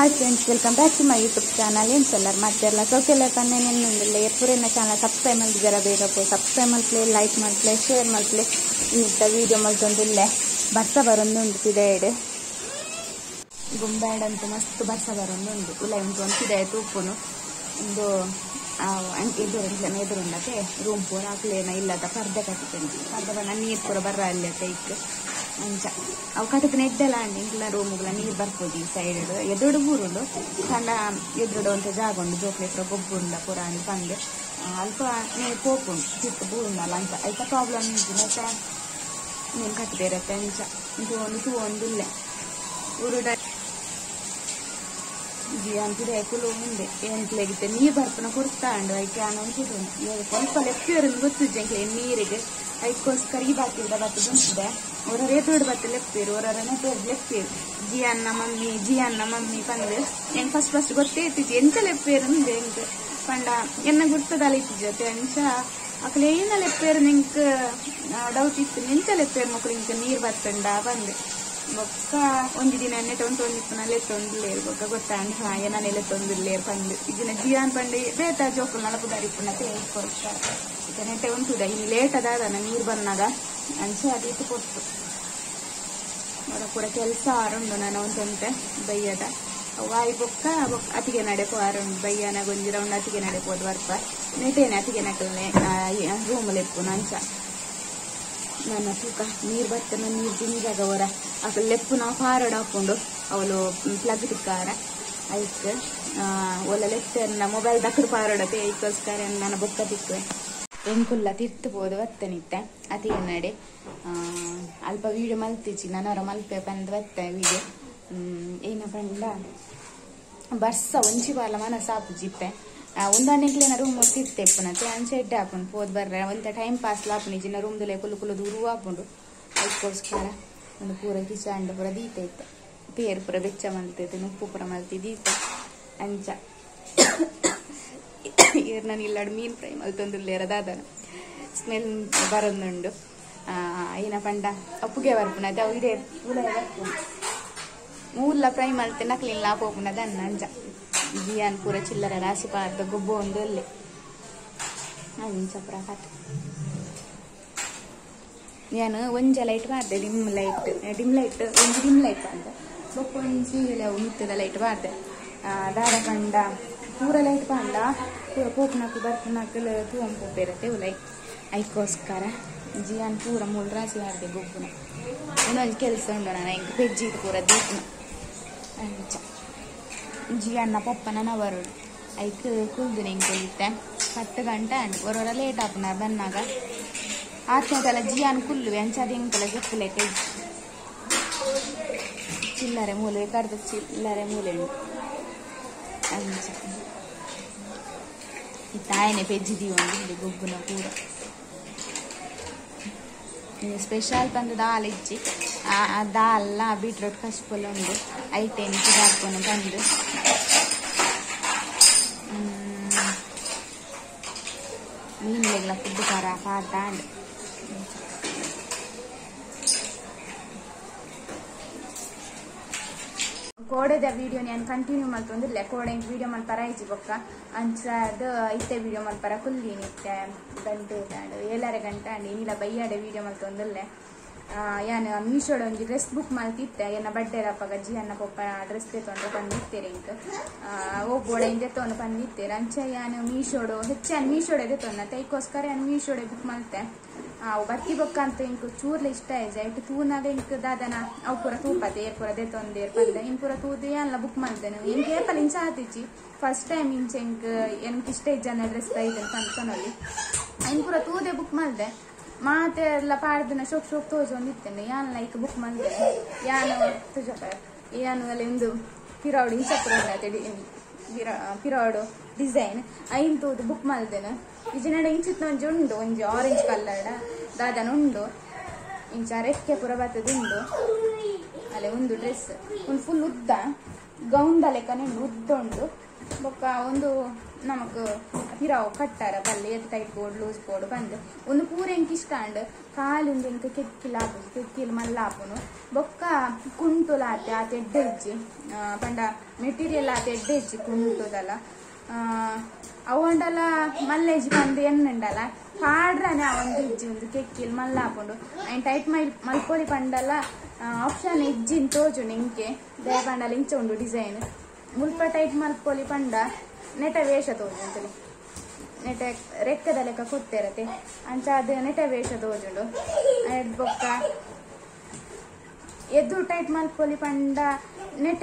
Hi friends, welcome back to my YouTube channel. ಏನು ಎಲ್ಲರೂ ಮಾಡ್ತಿರಲ್ಲ ಸೋಕೆಲ್ಲ ಕಣ್ಣೇನೇನಿಲ್ಲ ಎಪ್ಪುರೇನ ಚಾನಲ್ ಸಬ್ಸ್ಕ್ರೈಬ್ ಮಾಡಿದ್ದೀರ ಬೇಗ ಸಬ್ಸ್ಕ್ರೈಬ್ ಮಾಡ್ಲೇ, ಲೈಕ್ ಮಾಡ್ಲೇ, ಶೇರ್ ಮಾಡ್ಲೇ. ಇಂಥ ವೀಡಿಯೋ ಮಲ್ತೊಂದಿಲ್ಲೇ ಬರ್ಸ ಬರೊಂದುಂಡು ಪಿದಾಯಡ್ ಗುಂಬಾಡಂತೂ ಮಸ್ತ್ ಬರ್ಸ ಬರೊಂದುಂಡು ಉಲ್ಲ ಉಂಟು ಒಂದು ಪಿದಾಯ ತೂಪುನು ಒಂದು ಎದುರುಂಡತೆ ರೂಮ್ ಪೂರ ಹಾಕ್ಲೇನ ಇಲ್ಲದ ಪರ್ದೆ ಕಟ್ಟಿಕೊಂಡು ಪರ್ದೆ ಬಣ್ಣ ನೀರು ಪೂರ ಬರ್ರ ಅಲ್ಲಿ ಕೈಕ್ ಅಂಚ ಅವು ಕಟ್ಟಿದ ಎಡ್ಡೆಲ್ಲ ಅಂಡಿ ಇಂಕ್ಲ ರೂಮ್ಗಳ ನೀರು ಬರ್ಬೋದು ಈ ಸೈಡ್ ಎದುರು ಬೂರುಂಡು ಸಣ್ಣ ಎದುರುಡು ಅಂತ ಜಾಗ ಉಂಡು ಜೋಕ್ಲೆ ಪೂರ ಗೊಬ್ಬುಂಡ ಪೂರ ಅಂತ ಬಂದು ಅಲ್ಪ ನೀರು ಪೋಪುಂಡು ಚಿಕ್ಕ ಬೂರುಂಡಲ್ಲ ಅಂತ ಐತ ಪ್ರಾಬ್ಲಮ್ ಉಂಟು ಮತ್ತೆ ನೀರು ಕಟ್ಟದೇ ಇರತ್ತೆ ಅಂಚ ಇದು ಒಂದು ಇಲ್ಲೇ ಊರುಡ ಅಂತಿದೆ ಕುಲು ಮುಂದೆ ಎಂಟ್ಲೆಗಿತ್ತೆ ನೀರು ಬರ್ಪನ ಕೊಡ್ತಾ ಉಂಡು ಐಕೆ ಅನ್ನೊಂದು ಸ್ವಲ್ಪ ಲೆಪ್ಪಿಯವ್ರನ್ನ ಗೊತ್ತಿದ್ದೆ ಎಂಕ್ಲೆ ನೀರಿಗೆ ಅದಕ್ಕೋಸ್ಕರ ಈ ಬಾಕಿಲ್ದ ಬತ್ತು ಬಂದಿದೆ ಅವರ ರೇತೋಡು ಬತ್ತು ಲೆಪ್ಪೇರು ಅವರನ್ನ ಲೆಪ್ಪೇರು ಜಿ ಅನ್ನ ಮಮ್ಮಿ ಪಂದು ಹೆಂಗೆ ಫಸ್ಟ್ ಗೊತ್ತೇ ಇರ್ತಿದ್ದೆ ಎಂತ ಲೆಪ್ಪೇರು ಅಂದೆ ಹೆಂಗೆ ಪಂಡ ಎನ್ನ ಗುರ್ತದಲ್ಲ ಇತ್ತಿದ್ದೆ ಅಂಚ ಅಕ್ಕಳು ಏನ ಲೆಪ್ಪೇರು ನಿಂಗೆ ಡೌಟ್ ಇತ್ತು ಎಂತ ಲೆಪ್ಪೇರು ಮಕ್ಕಳು ಇಂಕ ನೀರು ಬರ್ತಂಡ ಬಂದೆ ಬೊಕ್ಕ ಒಂದು ದಿನ ಎಣ್ಣೆ ತೊಂದಿಪ್ಪನಲ್ಲಿ ತೊಂದಿಲ್ಲೇರು ಬೊಕ್ಕ ಗೊತ್ತಾಂಡು ಏನಾನೆಲ್ಲ ತೊಂದಿಲ್ಲೇರು ಪಂಡು ಇದನ್ನ ಜಿಯಾನ್ ಪಂಡು ಬೇತ ಜೋಕುಲ್ ನಲಪು ದಾರಿಪ್ಪುನ ತೇಳ್ಕೊಡ್ತಾರೆ ಈಗ ನೆಟ್ಟೆ ಉಂಟುದ ಇನ್ನು ಲೇಟ್ ಅದಾದನ ನೀರು ಬಂದಾಗ ಅಂಚೆ ಅದಿತ್ತು ಕೊಟ್ಟು ನೋಡ ಕೂಡ ಕೆಲಸ ಆರುಂಡು ನಾನು ಒಂದಂತೆ ಬೈಯದ ವಾಯಿ ಬೊಕ್ಕ ಅತಿಗೆ ನಡೆಪೋ ಆರುಂಡು ಬೈಯನ ಗೊಂಜಿ ರೌಂಡ್ ಅತಿಗೆ ನಡೆಪೋದು ವರ್ಪ ನೆಟ್ಟೇನೆ ಅತಿಗೆ ನಟಲ್ನೆ ರೂಮಲ್ಲಿ ಎಪ್ಪು ಅಂಚ ನನ್ನ ತೂಕ ನೀರು ಬರ್ತನ ನೀರು ತಿಂದಾಗ ಅವರ ಅಕಲ್ ಲೆಪ್ಪು ನಾವು ಫಾರಡ್ ಹಾಕೊಂಡು ಅವಳು ಪ್ಲಗ್ ತಿಕ್ಕಾರ ಐಕ್ ಒಲ್ಲ ಲೆಫ್ಟನ್ನ ಮೊಬೈಲ್ ದಕ್ಕಡು ಫಾರಡತೆ ಐಕೋಸ್ಕರ ನನ್ನ ಬೊಕ್ಕ ತಿಕ್ಕುವೆ ಎಂಕುಲ್ಲ ತಿರ್ತಬೋದು ಬತ್ತನಿತ್ತೆ ಅತಿ ನಡೆ ಅಲ್ಪ ವೀಡಿಯೋ ಮಲ್ತಿಚ್ಚಿ ನನವರ ಮಲ್ಪೆ ಬಂದು ಬತ್ತೆ ವೀಡಿಯೋ ಏನ ಪಂಡ ಬರ್ಸ ಒಂಚಿ ಬಾರ್ಲ ಮನಸ್ಸು ಹಾಪು ಜಿಪ್ಪೆ ಒಂದಾನೆಗ್ಲೇನ ರೂಮ್ ತಿರ್ತೆಪ್ಪನತ್ತೆ ಅಂಚೆ ಎಡ್ಡೆ ಹಾಕೊಂಡು ಹೋದ್ ಬರ್ರೆ ಒಂಥ ಟೈಮ್ ಪಾಸ್ ಲಾಪುನಿ ಚಿನ್ನ ರೂಮ್ದಲ್ಲೇ ಕುಲು ದೂರು ಹಾಕೊಂಡು ಅದಕ್ಕೋಸ್ಕರ ಒಂದು ಪೂರ ಕಿಚಂಡು ಪೂರ ದೀಪ ಇತ್ತೆ ಪೇರು ಪೂರ ಬೆಚ್ಚ ಮಲ್ತೈತೆ ಉಪ್ಪು ಪೂರ ಮಲ್ತಿ ದೀಪ ಅಂಚ ನಾನು ಇಲ್ಲಾಡು ಮೀನು ಫ್ರೈ ಮಲ್ತೊಂದುಲ್ಲೇರದಾದನ ಸ್ಮೆಲ್ ಬರೋದುಂಡು ಏನ ಪಂಡ ಅಪ್ಪುಗೆ ಬರ್ಪುನದ ಅವು ಇದೇ ಉಲಯ ಬರ್ಪುನ ಮೂಲ ಫ್ರೈ ಮಲ್ತೆ ನಕ್ಲಿನ ಲಾಪೋಪುನದ ಅನ್ನ ಅಂಚ ಜಿಯಾನ್ ಪೂರ ಚಿಲ್ಲರ ರಾಸಿ ಪಾರ್ದ ಗೊಬ್ಬ ಒಂದು ಅಲ್ಲೇ ಅಂಚ ಪೂರ ಕಟ್ ನಾನು ಒಂಜ ಲೈಟ್ ಬಾರ್ದೆ ಡಿಮ್ ಲೈಟ್ ಒಂದು ಡಿಮ್ ಲೈಟ್ ಬಾರ್ದೆ ಬೊಕ್ಕ ಒಂದು ಸೀರೆ ಮಿತ್ತದ ಲೈಟ್ ಬಾರ್ದೆ ದಾರ ಕಂಡ ಪೂರ ಲೈಟ್ ಬಾಂಡ ಪೂರ ಪೋಪುನಕ್ಕು ಬರ್ಪುನಕ್ಕಲು ತೂವಂ ಪೋಪಿರತ್ತೆ ಉಲೈ ಅದಕ್ಕೋಸ್ಕರ ಜಿಯಾನ್ ಪೂರ ಮೂಲ ರಾಸಿ ಬಾರ್ದೆ ಗೊಬ್ಬನ ಇನ್ನೊಂದು ಕೆಲಸ ಉಂಡು ನಾನು ಹೆಂಗೆ ಪೆಜ್ಜಿದು ಪೂರ ದೀಪನ ಅಂಚ ಜಿಯನ್ನ ಪಪ್ಪನ ನವರುಡು ಐಕ್ ಕುಲ್ದು ನೆಂಗೆ ಕೊಲಿತ್ತೆ 10 ಗಂಟೆ ಅಂಡು ಹೊರ ಲೇಟ್ ಆಪುನ ಬನ್ನಾಗ ಆತ್ಮದಲ್ಲ ಜಿಯಾನ್ ಕುಲ್ಲುವೆ ಅಂಚ ಅದು ಹೆಂಗೆಲ್ಲ ಗೊತ್ತಲೈತೆ ಚಿಲ್ಲರೆ ಮೂಲೆ ಕಡ್ದ ಚಿಲ್ಲರೆ ಮೂಲೆ ಉಂಟು ಅಂಚ ಇತ್ತಾಯನೆ ಪೆಜ್ಜಿದೀವಿ ಒಂದು ಗೊಬ್ಬನ ಪೂರ ಸ್ಪೆಷಲ್ ಬಂದು ದಾಲ್ ಇಚ್ಚಿ ದಾಲ್ಲ ಬೀಟ್ರೋಟ್ ಕಸ್ಪೊಲ್ಲ ಉಂಡು ಐಟೇನು ಹಾಕೊಂಡು ಬಂದು ಮೀನುಗಳ ಫುಡ್ ಖಾರ ಪಾಟ ಅಂಡು ಕೋಡೆದ ವಿಡಿಯೋ ನಾನು ಕಂಟಿನ್ಯೂ ಮಲ್ತೊಂದಿಲ್ಲ ಕೋಡೆ ವಿಡಿಯೋ ಮಲ್ಪರ ಐಜಿ ಬೊಕ್ಕ ಅಂಚದು ಇತ್ತೆ ವಿಡಿಯೋ ಮಲ್ಪರ ಕುಲ್ಲಿನಿತ್ತೆ ಗಂಟೆ ಅಂಡು 7 ಗಂಟೆ ಅಂಡು ಏನಿಲ್ಲ ಬೈಯಾಡೆ ವಿಡಿಯೋ ಮಲ್ತೊಂದಿಲ್ಲೆ ಯಾನು ಮೀಶೋಡ ಒಂದು ಡ್ರೆಸ್ ಬುಕ್ ಮಲ್ತಿತ್ತೆ ಏನ ಬಡ್ಡೆ ರಪ್ಪಗ ಜಿ ಅನ್ನ ಪಪ್ಪ ಡ್ರೆಸ್ ತೆತ್ತೊಂಡು ಬಂದಿತ್ತೇರೆ ಇಂಕ ಹೋಗ್ಬೋಡ ಇಂದೆ ತೊಂದು ಬಂದಿತ್ತೇರೆ ಅಂಚೆ ಯಾನು ಮೀಶೋಡು ಹೆಚ್ಚಾನು ಮೀಶೋಡೆ ತೆತ್ತೊಂದ ತೈಕೋಸ್ಕರ ಯಾನು ಮೀಶೋಡೆ ಬುಕ್ ಮಲ್ತೆ ಅವು ಬತ್ತಿ ಬೊಕ್ಕ ಅಂತ ಇಂಕ ಚೂರ್ಲೆ ಇಷ್ಟ ಆಯ್ತು ಐಟು ತೂನಾಗ ಇಂಕ ದಾದನ ಅವು ಪೂರ ತೂಪತ್ತೆ ಏರ್ ಪೂರ ದೆತ್ತೊಂದೇರ್ ಪಂದ ಇನ್ ಪೂರ ತೂದು ಎಲ್ಲ ಬುಕ್ ಮಾಡ್ತೇನೆ ಇಂಕ ಏಪಲ್ ಇಂಚ ಆತಿಚ್ಚಿ ಫಸ್ಟ್ ಟೈಮ್ ಇಂಚೆ ಇಂಕ ಎಂಕ್ ಇಷ್ಟ ಜನ ಡ್ರೆಸ್ ಐತೆ ಪಂದ್ಕೊನಲ್ಲಿ ಇನ್ ಪೂರ ತೂದೆ ಬುಕ್ ಮಾಡ್ದೆ ಮಾತೆ ಎಲ್ಲ ಪಾಡ್ದನ ಶೋಕ್ ತೋಜೊಂದಿತ್ತೇನೆ ಯಾನ್ ಲೈಕ್ ಬುಕ್ ಮಾಡಿದೆ ಯಾನು ಯಾನು ಅಲ್ಲಿ ಒಂದು ಪಿರಾಡು ಇಂಚಪ್ರ ಪಿರಾಡು ಡಿಸೈನ್ ಐನ್ ತೋದು ಬುಕ್ ಮಾಡಿದ್ದೇನೆ ಇಜಿನಡೆ ಇಂಚಿತ್ ಒಂಜಿ ಉಂಡು ಒಂಜಿ ಆರೆಂಜ್ ಕಲರ್ಡ ದಾದನ ಉಂಡು ಇಂಚ ರೆಕ್ಕೆ ಪೂರ ಬರ್ತದುಂಡು ಅಲ್ಲೇ ಒಂದು ಡ್ರೆಸ್ ಒಂದು ಫುಲ್ ಉದ್ದ ಗೌಂದ ಲೆಕ್ಕನೆ ಉದ್ದ ಉಂಡು ಬೊಕ್ಕ ಒಂದು ನಮಕ್ ಪಿರಾವು ಕಟ್ಟಾರ ಬಲ್ಲೆ ಎದ್ದು ಟೈಟ್ ಬೋರ್ಡ್ ಲೂಸ್ ಬೋರ್ಡ್ ಬಂದು ಒಂದು ಪೂರ ಎಂಕ್ ಇಷ್ಟ ಅಂಡ್ ಕಾಲಿಂದ ಎಂಕ ಕೆಕ್ಕಿಲ್ ಹಾಪುದು ಕೆಕ್ಕಿಲ್ ಮಲ್ಲ ಹಾಪುನು ಬೊಕ್ಕ ಕುಂಟುಲ ಆತೆ ಆತ ಎಡ್ಡೆಜ್ಜಿ ಪಂಡ ಮೆಟೀರಿಯಲ್ ಆತ ಎಡ್ಡೆಜ್ಜಿ ಕುಂಟುದಲ್ಲ ಅವಂಡಲ್ಲ ಮಲ್ಲೆಜ್ಜಿ ಬಂದು ಎನ್ನುಂಡಲ್ಲ ಪಾಡ್ರನೆ ಒಂದು ಇಜ್ಜಿ ಒಂದು ಕೆಕ್ಕಿಲ್ ಮಲ್ಲ ಹಾಕೊಂಡು ಅಂಡ್ ಟೈಟ್ ಮಲ್ಪೊಲಿ ಪಂಡಲ್ಲ ಆಪ್ಷನ್ ಇಜ್ಜಿನ್ ತೋಜುಂಡು ಇಂಕೆ ದಯ ಪಂಡಲ ಇಂಚ ಉಂಡು ಡಿಸೈನ್ ಮುಲ್ಪ ಟೈಟ್ ಮಲ್ಪೊಲಿ ಪಂಡ ನೆಟ ವೇಷ ತೋಜುಂಟು ನೆಟ ರೆಕ್ಕದ ಲೆಕ್ಕ ಕೊಟ್ಟಿರತ್ತೆ ಅಂಚ ಅದು ನೆಟ ವೇಷ ತೋಜುಂಡು ಬೊಕ್ಕ ಎದ್ದು ಟೈಟ್ ಮಲ್ಪೊಲಿ ಪಂಡ ನೆಟ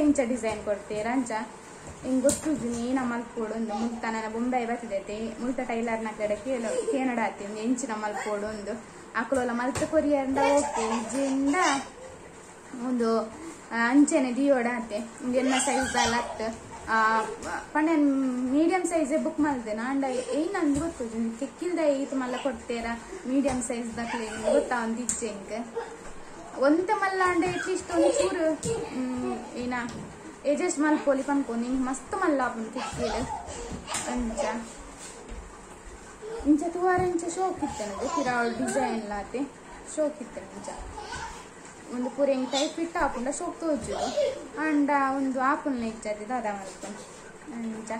ಇಂಚ ಡಿಸೈನ್ ಕೊಡ್ತೀರ ಅಂಚ ಹಿಂಗೆ ಗೊತ್ತಿದ್ದು ನೀನ ಮಲ್ಪೋಡು ಒಂದು ಮುಲ್ತ ನನ್ನ ಬೊಂಬೆ ಬರ್ತದೈತೆ ಮುಲ್ತ ಟೈಲರ್ನ ಕಡೆ ಕೇನಡ ಒಂದು ಎಂಚಿನ ಮಲ್ಪೋಡು ಒಂದು ಆಕಳಲ್ಲ ಮಲ್ತ ಕೊರಿಯರಿಂದ ಓಕೆ ಇಜ್ಜಿಂದ ಒಂದು ಅಂಚೆನೆ ದಿಯೋಡ ಆತೆ ಎನ್ನ ಸೈಜ್ ಅಲ್ಲ ಪಂಡ ಮೀಡಿಯಂ ಸೈಜೇ ಬುಕ್ ಮಾಡ್ತೇನೆ ಅಂಡ ಏನಂದು ಗೊತ್ತು ಕೆಕ್ಕಿಲ್ದ ಈತ ಮಲ್ಲ ಕೊಡ್ತೀರ ಮೀಡಿಯಂ ಸೈಜ್ ದಕ್ಲೆ ಗೊತ್ತಾ ಒಂದು ಇಜ್ಜೆ ಇಂಕ ಒಂತ ಮಲ್ಲ ಅಂಡ ಎಟ್ಲೀಸ್ಟ್ ಒಂದು ಚೂರು ಏನ एजेस्ट मल्पोली पन्कोनी मस्त मल्ला आपण किक्कील अंच इंच तुवारंच शोक इत्तनದು ಕಿರಾಳ ಡಿಸೈನ್ ಲಾತೆ ಶೋಕ್ ಇತ್ತಂಚ ಒಂದು ಪೂರೆ ಟೈಪ್ ಇಟ್ಟ ಹಾಕೊಂಡ ಶೋಕ್ ತೋಜುದು ಅಂಡ ಒಂದು ಆಪುಲ್ನ ಇಚ್ಚದೆ ದಾದ ಮಲ್ಕೊಂಡು ಅಂಚ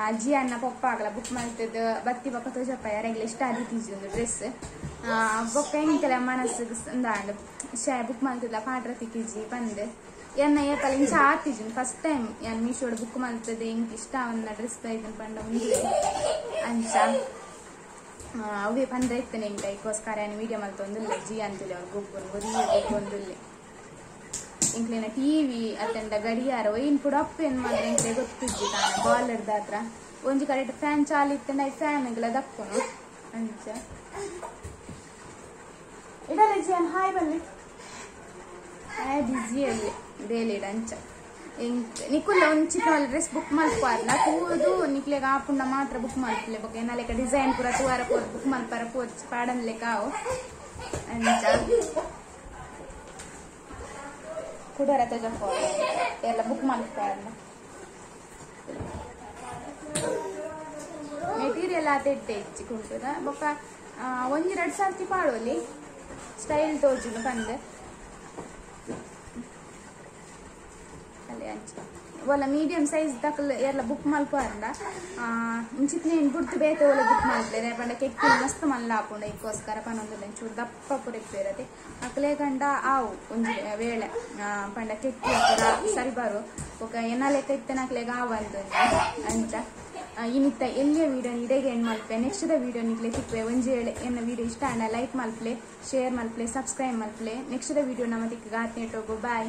ಅಜ್ಜಿ ಅಣ್ಣ ಪಪ್ಪ ಆಗಲ ಬುಕ್ ಮಾಡ್ತದ ಬತ್ತಿ ಬಕ್ಕ ತೋಜಪ್ಪ ಯಾರಾಗಲಿ ಇಷ್ಟ ಆದಿತ್ತೀಜಿ ಒಂದು ಡ್ರೆಸ್ ಬೊಕ್ಕ ಎಂಕೆಲ್ಲ ಮನಸ್ಸಿಗೆ ಅಂದಾಂಡ ಬುಕ್ ಮಾಡ್ತಿದ್ಲ ಪಾಟ್ರ ತಿಕ್ಕಿಜಿ ಬಂದು ಎನ್ನ ಏಪಲ್ ಇಂಚ ಆತಿಜಿ ಫಸ್ಟ್ ಟೈಮ್ ಯಾನ್ ಮೀಶೋಡ್ ಬುಕ್ ಮಾಡ್ತದೆ ಇಂಕ್ ಇಷ್ಟ ಅವನ್ನ ಡ್ರೆಸ್ ಇದನ್ನ ಪಂಡ ಮುಂದೆ ಅಂಚ ಅವೇ ಪಂಡ್ರೆ ಇತ್ತನೆ ಇಂಕ ಇದಕ್ಕೋಸ್ಕರ ಏನು ವಿಡಿಯೋ ಮಲ್ತೊಂದಿಲ್ಲ ಜಿ ಅಂತಿಲ್ಲ ಅವ್ರು ಗೊಬ್ಬೊಂದಿಲ್ಲ ಇಂಕ್ಲಿನ ಟಿವಿ ಅತ್ತಂಡ ಗಡಿಯಾರ ಒಯ್ನ್ ಕೂಡ ಅಪ್ಪೇನು ಮಾತ್ರ ಇಂಕ್ಲೆ ಗೊತ್ತಿದ್ದಿ ತಾನೆ ಬಾಲರ್ದ ಹತ್ರ ಒಂಜಿ ಕಡೆ ಫ್ಯಾನ್ ಚಾಲು ಇತ್ತಂಡ ಫ್ಯಾನ್ಗೆಲ್ಲ ದಕ್ಕನು ಅಂಚ ಇಡಲ್ಲ ಜಿಯನ್ ಹಾಯ್ ಬಲ್ಲಿ ಬಿಸಿ ಅಲ್ಲಿ ಡೈಲಿ ಅಂಚ ನಿಕುಲ್ಲ ಒಂದು ಚಿಕ್ಕ ಡ್ರೆಸ್ ಬುಕ್ ಮಲ್ಪಾರ್ನ ಕೂದು ನಿಕ್ಲೆಗ ಆಪುಂಡ ಮಾತ್ರ ಬುಕ್ ಮಲ್ಪಲೆ ಬಗ್ಗೆ ಏನ ಲೆಕ್ಕ ಡಿಸೈನ್ ಪೂರ ತುವಾರ ಪೋರ್ ಬುಕ್ ಮಲ್ಪಾರ ಪೋರ್ಚ್ ಪಾಡನ್ ಲೆಕ್ಕ ಅವು ಅಂಚ ಕುಡರ ತಜಪ್ಪ ಎಲ್ಲ ಬುಕ್ ಮಲ್ಪಾರ್ನ ಮೆಟೀರಿಯಲ್ ಆತೆಡ್ಡೆ ಹೆಚ್ಚಿ ಕುಂಟುದ ಬೊಕ್ಕ ಒಂಜಿ 2 ಸರ್ತಿ ಪಾಡೋಲಿ ಸ್ಟೈಲ್ ತೋಜುದು ಬಂದು ಒಲ್ಲ ಮೀಡಿಯಂ ಸೈಜ್ ದಕ್ಕಲ್ ಎಲ್ಲ ಬುಕ್ ಮಲ್ಪಾರ್ಂಡ ಇಂಚಿತ್ನೇನು ಬುಡ್ತು ಬೇತೆ ಒಲ್ಲ ಬುಕ್ ಮಲ್ಪಲೆ ಪಂಡ ಕೆಕ್ಕಿ ಮಸ್ತ್ ಮಲ್ಲ ಹಾಕೊಂಡ ಇದಕ್ಕೋಸ್ಕರ ಪನ್ನೊಂದು ಚೂರು ದಪ್ಪ ಪುರಕ್ತಿರತ್ತೆ ಅಕ್ಲೆ ಗಂಡ ಆವು ಒಂಜಿ ವೇಳೆ ಪಂಡ ಕೆಕ್ಕಿ ಸರಿ ಬರು ಒಕ್ಕ ಎನ್ನ ಲೆಕ್ಕ ಇತ್ತನಕ್ಲೆಗ ಆವಂತ ಅಂಚ ಇನ್ನಿತ್ತ ಎಲ್ಲಿಯ ವಿಡಿಯೋ ಇಡೆಗೆ ಏನು ಮಲ್ಪೆ ನೆಕ್ಸ್ಟ್ ವಿಡಿಯೋ ನಿಕ್ಲೆ ತಿಕ್ವೆ ಒಂಜಿ ಹೇಳಿ ಎನ್ನ ವಿಡಿಯೋ ಇಷ್ಟ ಅಂಡ ಲೈಕ್ ಮಲ್ಪಲೆ ಶೇರ್ ಮಲ್ಪಲೆ ಸಬ್ಸ್ಕ್ರೈಬ್ ಮಲ್ಪಲೆ ನೆಕ್ಸ್ಟ್ ವಿಡಿಯೋ ನಮ್ಮ ತಿಕ್ಕ ಗಾತ್ನೇಟೋಗು ಬಾಯ್.